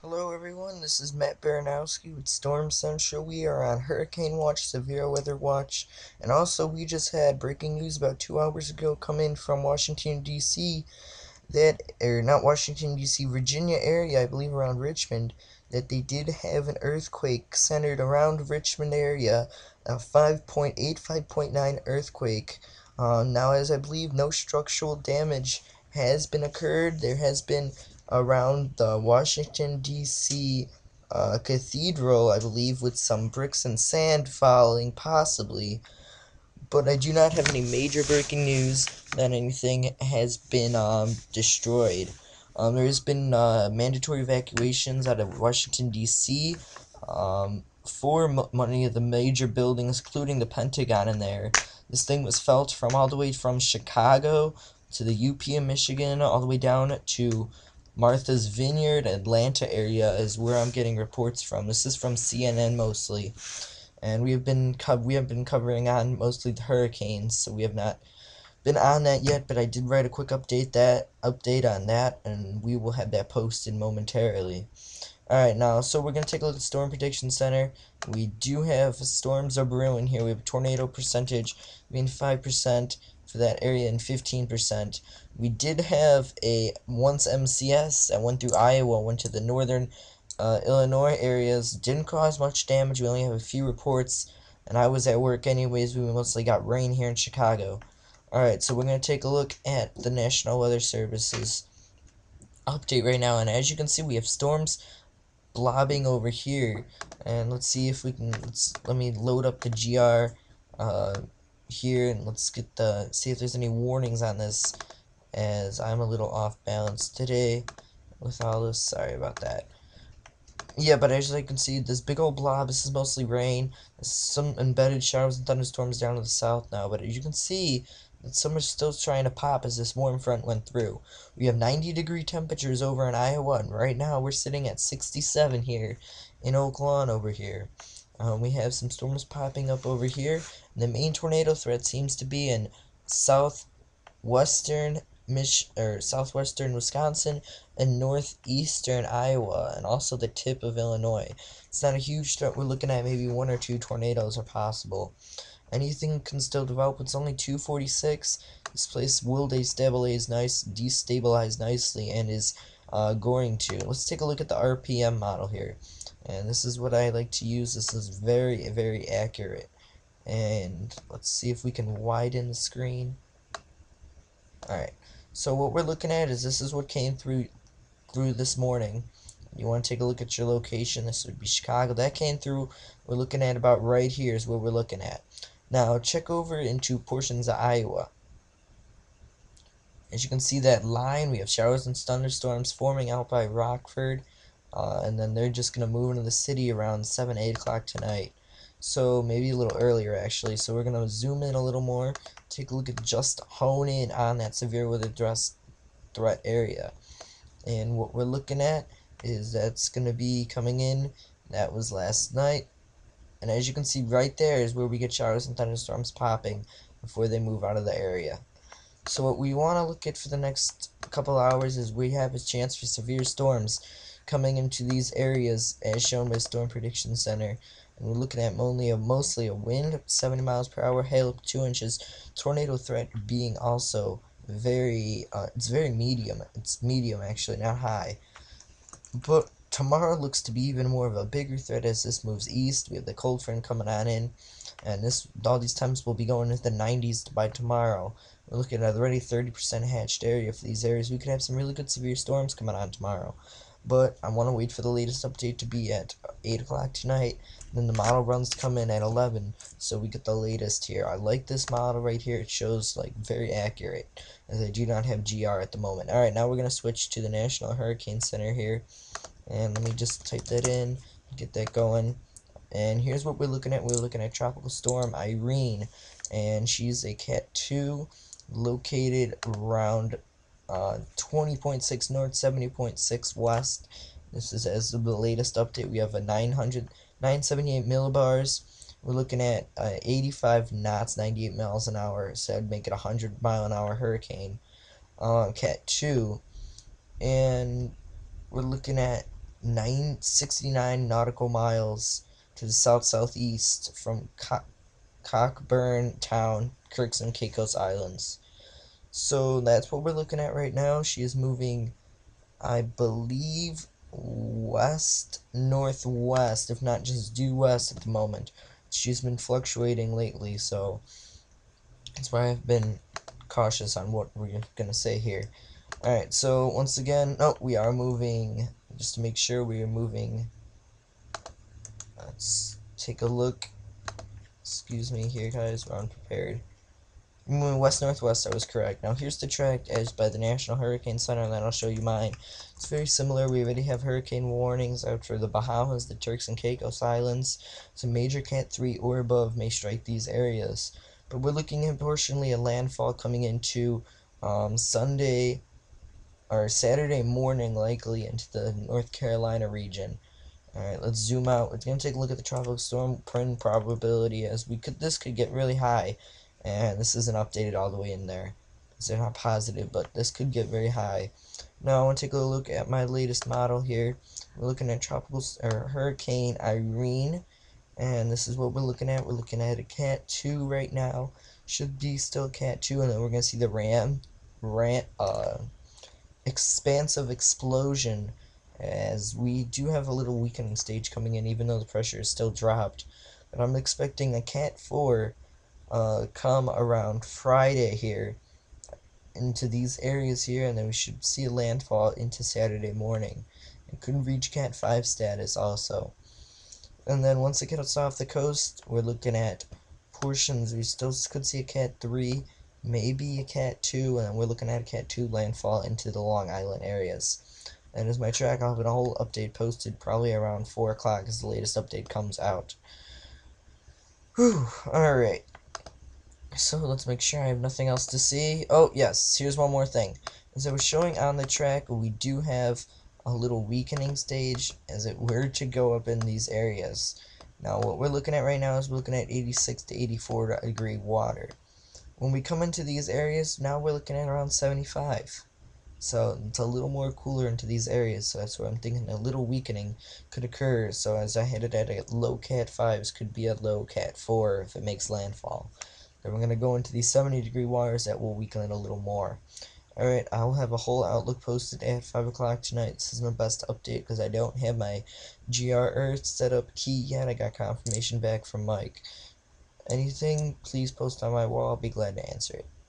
Hello everyone, this is Matt Baranowski with Storm Central. We are on Hurricane Watch, Severe Weather Watch, and also we just had breaking news about 2 hours ago come in from Washington, D.C. or not Washington, D.C., Virginia area, I believe around Richmond, that they did have an earthquake centered around Richmond area, a 5.8, 5.9 earthquake. Now, as I believe, no structural damage has been occurred. There has been around the Washington, D.C. Cathedral, I believe, with some bricks and sand falling, possibly. But I do not have any major breaking news that anything has been destroyed. There has been mandatory evacuations out of Washington, D.C. For many of the major buildings, including the Pentagon in there. This thing was felt from all the way from Chicago to the UP in Michigan, all the way down to Martha's Vineyard, Atlanta area is where I'm getting reports from. This is from CNN mostly, and we have been covering on mostly the hurricanes, so we have not been on that yet. But I did write a quick update on that, and we will have that posted momentarily. Alright, now, so we're going to take a look at Storm Prediction Center. We do have storms are brewing here. We have a tornado percentage being 5% for that area and 15%. We did have a once MCS that went through Iowa, went to the northern Illinois areas. Didn't cause much damage. We only have a few reports, and I was at work anyways. We mostly got rain here in Chicago. Alright, so we're going to take a look at the National Weather Service's update right now, and as you can see, we have storms blobbing over here, and let's see if we can let me load up the GR here, and let's see if there's any warnings on this, as I'm a little off balance today with all this. Sorry about that. Yeah, but as you can see, this big old blob, this is mostly rain. There's some embedded showers and thunderstorms down to the south now, but as you can see, that some are still trying to pop as this warm front went through. We have 90-degree temperatures over in Iowa, and right now we're sitting at 67 here in Oak Lawn over here. We have some storms popping up over here. The main tornado threat seems to be in southwestern southwestern Wisconsin and northeastern Iowa, and also the tip of Illinois. It's not a huge threat. We're looking at maybe one or two tornadoes are possible. Anything can still develop. It's only 2:46. This place will destabilize nicely, and is going to. Let's take a look at the RPM model here, and this is what I like to use. This is very, very accurate. And let's see if we can widen the screen. Alright, so what we're looking at is this is what came through this morning. You want to take a look at your location. This would be Chicago. That came through. We're looking at about right here is what we're looking at. Now check over into portions of Iowa. As you can see that line, we have showers and thunderstorms forming out by Rockford, and then they're just going to move into the city around 7, 8 o'clock tonight. So maybe a little earlier actually. So we're going to zoom in a little more, take a look at, just hone in on that severe weather threat area. And what we're looking at is that's going to be coming in. That was last night. And as you can see right there is where we get showers and thunderstorms popping before they move out of the area. So what we want to look at for the next couple hours is we have a chance for severe storms coming into these areas as shown by Storm Prediction Center. And we're looking at mostly a wind of 70 miles per hour, hail up to 2 inches, tornado threat being also it's very medium. It's medium actually, not high. But tomorrow looks to be even more of a bigger threat as this moves east. We have the cold front coming on in, and all these temps will be going into the 90s by tomorrow. We're looking at already 30% hatched area for these areas. We could have some really good severe storms coming on tomorrow. But I want to wait for the latest update to be at 8 o'clock tonight. Then the model runs to come in at 11, so we get the latest here. I like this model right here. It shows like very accurate, as I do not have GR at the moment. Alright, now we're going to switch to the National Hurricane Center here. And let me just type that in, get that going. And here's what we're looking at. We're looking at Tropical Storm Irene, and she's a Cat 2, located around 20.6 north, 70.6 west. This is as of the latest update. We have a 978 millibars. We're looking at 85 knots, 98 miles an hour, so that'd make it a 100-mile-an-hour hurricane. Cat 2, and we're looking at 969 nautical miles to the south-southeast from Cockburn Town, Kirks and Caicos Islands. So that's what we're looking at right now. She is moving, I believe, west northwest, if not just due west at the moment. She's been fluctuating lately, so that's why I've been cautious on what we're gonna say here. Alright, so once again, we are moving, just to make sure we are moving. Let's take a look. Excuse me here, guys, we're unprepared. We're moving west-northwest, I was correct. Now here's the track as by the National Hurricane Center, and then I'll show you mine. It's very similar. We already have hurricane warnings out for the Bahamas, the Turks and Caicos Islands. So major Cat 3 or above may strike these areas. But we're looking at portionally a landfall coming into Sunday or Saturday morning, likely into the North Carolina region. Alright, let's zoom out. We're going to take a look at the tropical storm probability, as this could get really high, and this isn't updated all the way in there, because they're not positive, but this could get very high. Now I want to take a look at my latest model here. We're looking at Hurricane Irene, and this is what we're looking at. We're looking at a Cat 2 right now. Should be still Cat 2, and then we're going to see the expansive explosion, as we do have a little weakening stage coming in, even though the pressure is still dropped. But I'm expecting a Cat 4 come around Friday here into these areas here, and then we should see a landfall into Saturday morning. It could reach Cat 5 status also. And then once it gets off the coast, we're looking at portions. We still could see a Cat 3, maybe a Cat 2, and then we're looking at a Cat 2 landfall into the Long Island areas. And as my track, I'll have a whole update posted probably around 4 o'clock as the latest update comes out. Whew, alright. So let's make sure I have nothing else to see. Oh, yes, here's one more thing. As I was showing on the track, we do have a little weakening stage as it were to go up in these areas. Now, what we're looking at right now is we're looking at 86 to 84 degree water. When we come into these areas, now we're looking at around 75. So it's a little more cooler into these areas, so that's where I'm thinking a little weakening could occur. So as I had it at a low Cat 5s, could be a low Cat 4 if it makes landfall. Then we're going to go into these 70 degree waters that will weaken it a little more. Alright, I'll have a whole outlook posted at 5 o'clock tonight. This is my best update because I don't have my GR Earth setup key yet. I got confirmation back from Mike. Anything, please post on my wall. I'll be glad to answer it.